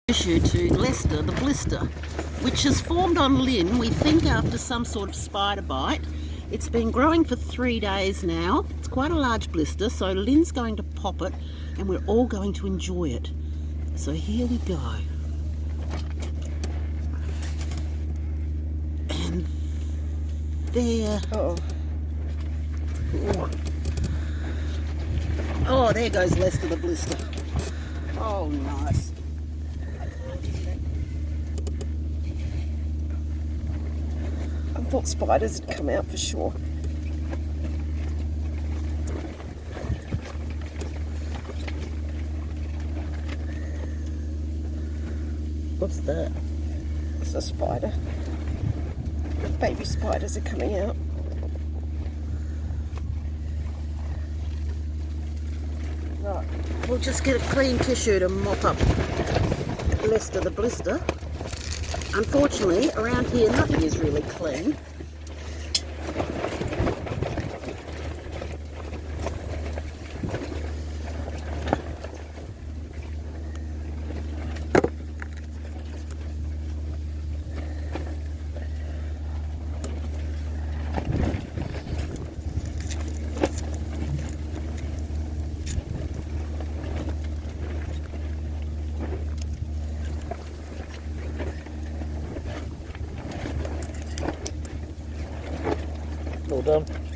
You to Leicester, the blister, which has formed on Lynn, we think after some sort of spider bite. It's been growing for 3 days now. It's quite a large blister, so Lynn's going to pop it and we're all going to enjoy it. So here we go. And there. Oh, there goes Leicester the blister. Oh, nice. I thought spiders had come out for sure. What's that? It's a spider. The baby spiders are coming out. Right, we'll just get a clean tissue to mop up Leicester the blister. Unfortunately, around here nothing is really clean. Well done.